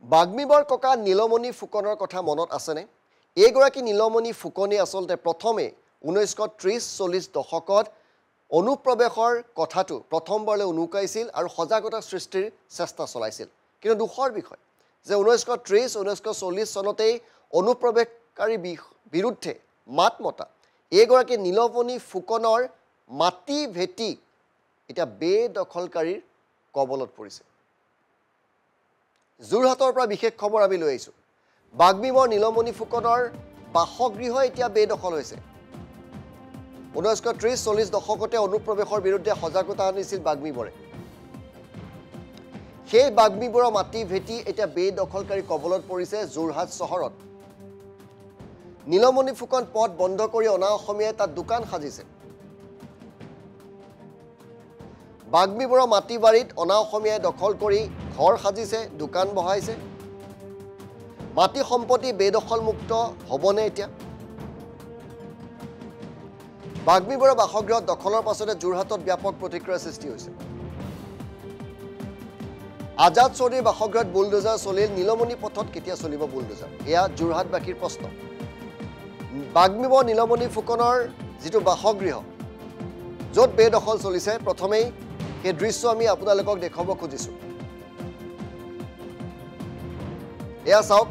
বাগ্মীবৰ ককা নীলমণি ফুকনৰ কথা মনত আছেনে? এইগৰাকী নীলমণি ফুকনে আচলতে প্ৰথমে 1930-40 দশকত অনুপ্ৰৱেশৰ কথাটো প্ৰথমবাৰলৈ উনুকাইছিল আৰু সজাগতা সৃষ্টিৰ চেষ্টা চলাইছিল। কিন্তু দুখৰ বিষয় যে 1930-1940 চনতেই অনুপ্ৰৱেশকাৰী বিৰুদ্ধে মাত মতা এইগৰাকী নীলমণি ফুকনৰ মাটি ভেটি এতিয়া বেদখলকাৰীৰ কবলত পৰিছে। যোৰহাটৰ পৰা বিশেষ খবৰ আমি লৈ আহিছোঁ। বাগ্মীবৰ নীলমণি ফুকনৰ বাসগৃহ এতিয়া বেদখল হৈছে। 1930-40 দশকতে অনুপ্ৰৱেশৰ বিৰুদ্ধে সজাগতা আনিছিল বাগ্মীবৰে। সেই বাগ্মীবৰৰ মাটি ভেটি এতিয়া বেদখলকাৰীৰ কবলত পৰিছে যোৰহাট চহৰত। নীলমণি ফুকন পথ বন্ধ কৰি অনা অসমীয়াই তাত দোকান সাজিছে। বাগ্মীবৰৰ মাটি বাৰীত অনা অসমীয়াই দখল কৰি ঘৰ সাজিছে, দোকান বহাইছে। মাটি সম্পত্তি বেদখলমুক্ত হ'বনে এতিয়া? বাগ্মীবৰৰ বাসগৃহত দখলৰ পাছতে যোৰহাটত ব্যাপক প্ৰতিক্ৰিয়াৰ সৃষ্টি হৈছে। আজাদ চৌধুৰীৰ বাসগৃহত বুলডোজাৰ চলিল। নীলমণি পথত কেতিয়া চলিব বুলডোজাৰ? এয়া যোৰহাটবাসীৰ প্ৰশ্ন। বাগ্মীবৰ নীলমণি ফুকনৰ যিটো বাসগৃহ য'ত বেদখল চলিছে, প্ৰথমেই সেই দৃশ্য আমি আপোনালোকক দেখুৱাব খুজিছোঁ। এয়া চাওক,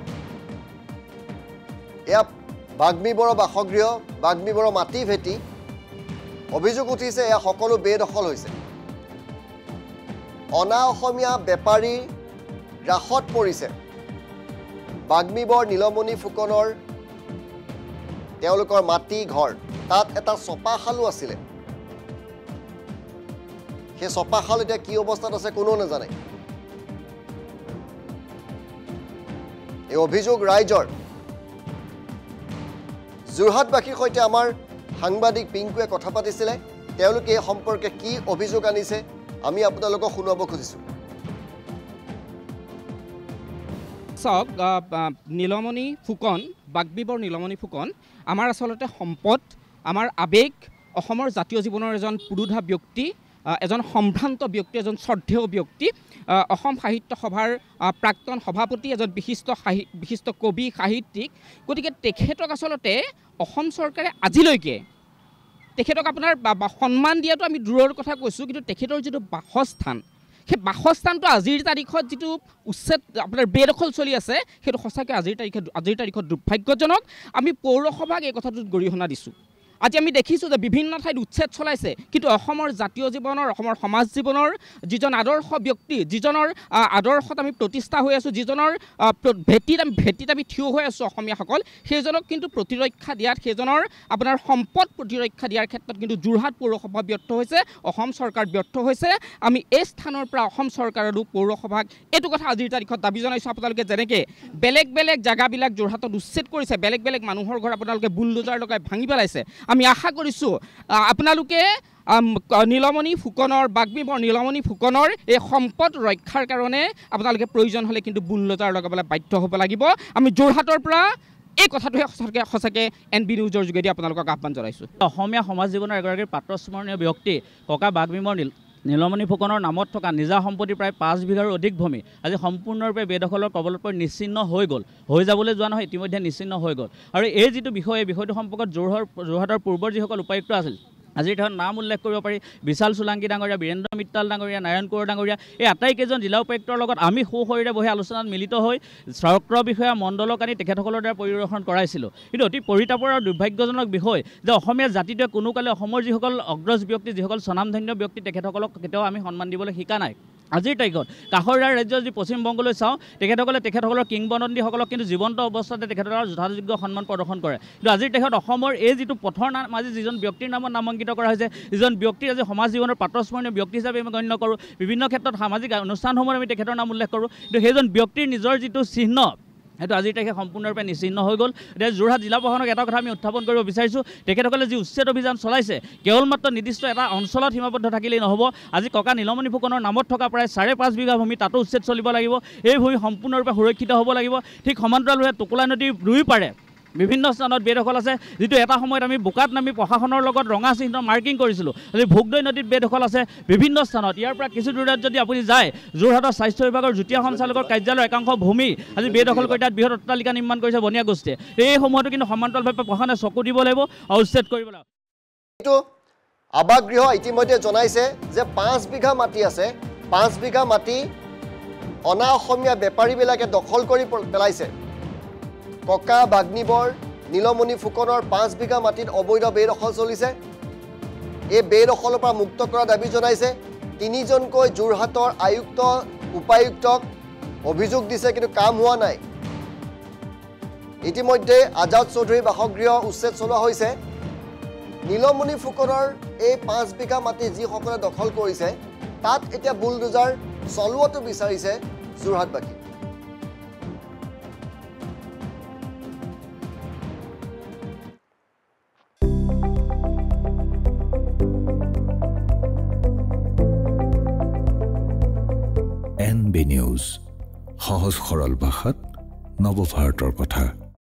এয়া বাগ্মীবৰৰ বাসগৃহ, বাগ্মীবৰৰ মাটি ভেটি। অভিযোগ উঠিছে এয়া সকলো বেদখল হৈছে। অনা অসমীয়া বেপাৰী ৰাসত পৰিছে। বাগ্মীবৰ নীলমণি ফুকনৰ তেওঁলোকৰ মাটি ঘৰ, তাত এটা চপাশালো আছিলে। সেই চপাশাল এতিয়া কি অৱস্থাত আছে কোনেও নাজানে। এই অভিযোগ ৰাইজৰ। যোৰহাটবাসীৰ সৈতে আমাৰ সাংবাদিক পিংকুৱে কথা পাতিছিলে। তেওঁলোকে এই সম্পৰ্কে কি অভিযোগ আনিছে আমি আপোনালোকক শুনাব খুজিছোঁ। চাওক, নীলমণি ফুকন, বাগ্মীবৰ নীলমণি ফুকন আমাৰ আচলতে সম্পদ, আমাৰ আৱেগ, অসমৰ জাতীয় জীৱনৰ এজন পুৰোধা ব্যক্তি, এজন সম্ভ্ৰান্ত ব্যক্তি, এজন শ্ৰদ্ধেয় ব্যক্তি, অসম সাহিত্য সভাৰ প্ৰাক্তন সভাপতি, এজন বিশিষ্ট কবি, সাহিত্যিক। গতিকে তেখেতক আচলতে অসম চৰকাৰে আজিলৈকে তেখেতক আপোনাৰ সন্মান দিয়াটো আমি দূৰৰ কথা কৈছোঁ, কিন্তু তেখেতৰ যিটো বাসস্থান, সেই বাসস্থানটো আজিৰ তাৰিখত যিটো উচ্ছেদ আপোনাৰ বেদখল চলি আছে, সেইটো সঁচাকৈ আজিৰ তাৰিখত দুৰ্ভাগ্যজনক। আমি পৌৰসভাক এই কথাটোত গৰিহণা দিছোঁ। আজি আমি দেখিছোঁ যে বিভিন্ন ঠাইত উচ্ছেদ চলাইছে, কিন্তু অসমৰ জাতীয় জীৱনৰ, অসমৰ সমাজ জীৱনৰ যিজন আদৰ্শ ব্যক্তি, যিজনৰ আদৰ্শত আমি প্ৰতিষ্ঠা হৈ আছোঁ, যিজনৰ ভেটিত আমি থিয় হৈ আছোঁ অসমীয়াসকল, সেইজনক কিন্তু প্ৰতিৰক্ষা দিয়াত, সেইজনৰ আপোনাৰ সম্পদ প্ৰতিৰক্ষা দিয়াৰ ক্ষেত্ৰত কিন্তু যোৰহাট পৌৰসভা ব্যৰ্থ হৈছে, অসম চৰকাৰ ব্যৰ্থ হৈছে। আমি এই স্থানৰ পৰা অসম চৰকাৰ আৰু পৌৰসভাক এইটো কথা আজিৰ তাৰিখত দাবী জনাইছোঁ। আপোনালোকে যেনেকৈ বেলেগ বেলেগ জেগাবিলাক যোৰহাটত উচ্ছেদ কৰিছে, বেলেগ বেলেগ মানুহৰ ঘৰ আপোনালোকে বুলডোজাৰ লগাই ভাঙি পেলাইছে, আমি আশা কৰিছোঁ আপোনালোকে নীলমণি ফুকনৰ, বাগ্মীবৰ নীলমণি ফুকনৰ এই সম্পদ ৰক্ষাৰ কাৰণে আপোনালোকে প্ৰয়োজন হ'লে কিন্তু বুলডোজাৰ লগাবলৈ বাধ্য হ'ব লাগিব। আমি যোৰহাটৰ পৰা এই কথাটোহে সঁচাকৈ NB নিউজৰ যোগেদি আপোনালোকক আহ্বান জনাইছোঁ। অসমীয়া সমাজ জীৱনৰ এগৰাকী প্ৰাতঃস্মৰণীয় ব্যক্তি ককা বাগ্মীবৰ নীলমণি ফুকনৰ নামত থকা নিজা সম্পত্তি প্ৰায় 5 বিঘাৰো অধিক ভূমি আজি সম্পূৰ্ণৰূপে বেদখলৰ কবলত পৰি নিশ্চিহ্ন হৈ গ'ল। হৈ যাবলৈ যোৱা নহয়, ইতিমধ্যে নিশ্চিহ্ন হৈ গ'ল। আৰু এই যিটো বিষয়, এই বিষয়টো সম্পৰ্কত যোৰহাটৰ পূৰ্বৰ যিসকল উপায়ুক্ত আছিল, আজিৰ দিনত নাম উল্লেখ কৰিব পাৰি। বিশাল চোলাংকী ডাঙৰীয়া, বীৰেন্দ্ৰ মিত্তাল ডাঙৰীয়া, নাৰায়ণ কোঁৱৰ ডাঙৰীয়া, এই আটাইকেইজন জিলা উপায়ুক্তৰ লগত আমি সুশৰীৰে বহি আলোচনাত মিলিত হৈ চক্ৰ বিষয়া মণ্ডলক আনি তেখেতসকলৰ দ্বাৰা পৰিদৰ্শন কৰাইছিলোঁ। কিন্তু অতি পৰিতাপৰ আৰু দুৰ্ভাগ্যজনক বিষয় যে অসমীয়া জাতিটোৱে কোনোকালে অসমৰ যিসকল অগ্ৰজ ব্যক্তি, যিসকল স্বনামধন্য ব্যক্তি, তেখেতসকলক কেতিয়াও আমি সন্মান দিবলৈ শিকা নাই। আজিৰ তাৰিখত কাষৰ ৰাজ্য যদি পশ্চিমবংগলৈ চাওঁ, তেখেতসকলৰ কিংবদন্তীসকলক কিন্তু জীৱন্ত অৱস্থাতে তেখেতসকলৰ যথাযোগ্য সন্মান প্ৰদৰ্শন কৰে। কিন্তু আজিৰ তাৰিখত অসমৰ এই যিটো পথৰ নাম আজি যিজন ব্যক্তিৰ নামত নামাংকিত কৰা হৈছে, যিজন ব্যক্তিৰ আজি সমাজ জীৱনৰ প্ৰাতঃস্মৰণীয় ব্যক্তি হিচাপে আমি গণ্য কৰোঁ, বিভিন্ন ক্ষেত্ৰত সামাজিক অনুষ্ঠানসমূহত আমি তেখেতৰ নাম উল্লেখ কৰোঁ, কিন্তু সেইজন ব্যক্তিৰ নিজৰ যিটো চিহ্ন, সেইটো আজিৰ তাৰিখে সম্পূৰ্ণৰূপে নিশ্চিহ্ন হৈ গ'ল। এতিয়া যোৰহাট জিলা প্ৰশাসনক এটা কথা আমি উত্থাপন কৰিব বিচাৰিছোঁ, তেখেতসকলে যি উচ্ছেদ অভিযান চলাইছে, কেৱল মাত্ৰ নিৰ্দিষ্ট এটা অঞ্চলত সীমাবদ্ধ থাকিলেই নহ'ব। আজি ককা নীলমণি ফুকনৰ নামত থকা প্ৰায় 5.5 বিঘা ভূমি, তাতো উচ্ছেদ চলিব লাগিব। এই ভূমি সম্পূৰ্ণৰূপে সুৰক্ষিত হ'ব লাগিব। ঠিক সমান্তৰালভাৱে টোকোলা নদীৰ দুই পাৰে বিভিন্ন স্থানত বেদখল আছে যিটো এটা সময়ত আমি বোকাত নামি প্ৰশাসনৰ লগত ৰঙা চিহ্ন মাৰ্কিং কৰিছিলোঁ আজি ভোগদৈ নদীত বেদখল আছে বিভিন্ন স্থানত ইয়াৰ পৰা কিছু দূৰত যদি আপুনি যায় যোৰহাটৰ স্বাস্থ্য বিভাগৰ যুটীয়া সঞ্চালকৰ কাৰ্যালয়ৰ একাংশ ভূমি আজি বেদখল কৰি তাত বৃহৎ অট্টালিকা নিৰ্মাণ কৰিছে বনিয়া গোষ্ঠীয়ে এই সময়তো কিন্তু সমান্তৰালভাৱে প্ৰশাসনে চকু দিব লাগিব আৰু উচ্ছেদ কৰিব লাগিব এইটো আৱাসগৃহ ইতিমধ্যে জনাইছে যে 5 বিঘা মাটি আছে 5 বিঘা মাটি অনা অসমীয়া বেপাৰীবিলাকে দখল কৰি পেলাইছে ককা বাগ্নিবৰ নীলমণি ফুকনৰ 5 বিঘা মাটিত অবৈধ বেদখল চলিছে এই বেদখলৰ পৰা মুক্ত কৰা দাবী জনাইছে 3জনকৈ যোৰহাটৰ আয়ুক্ত উপায়ুক্তক অভিযোগ দিছে কিন্তু কাম হোৱা নাই ইতিমধ্যে আজাদ চৌধুৰী বাসগৃহ উচ্ছেদ চলোৱা হৈছে নীলমণি ফুকনৰ এই 5 বিঘা মাটি যিসকলে দখল কৰিছে তাত এতিয়া বুলডোজাৰ চলোৱাটো বিচাৰিছে যোৰহাটবাসী NB News, সহজ সৰল ভাষাত নৱভাৰতৰ কথা।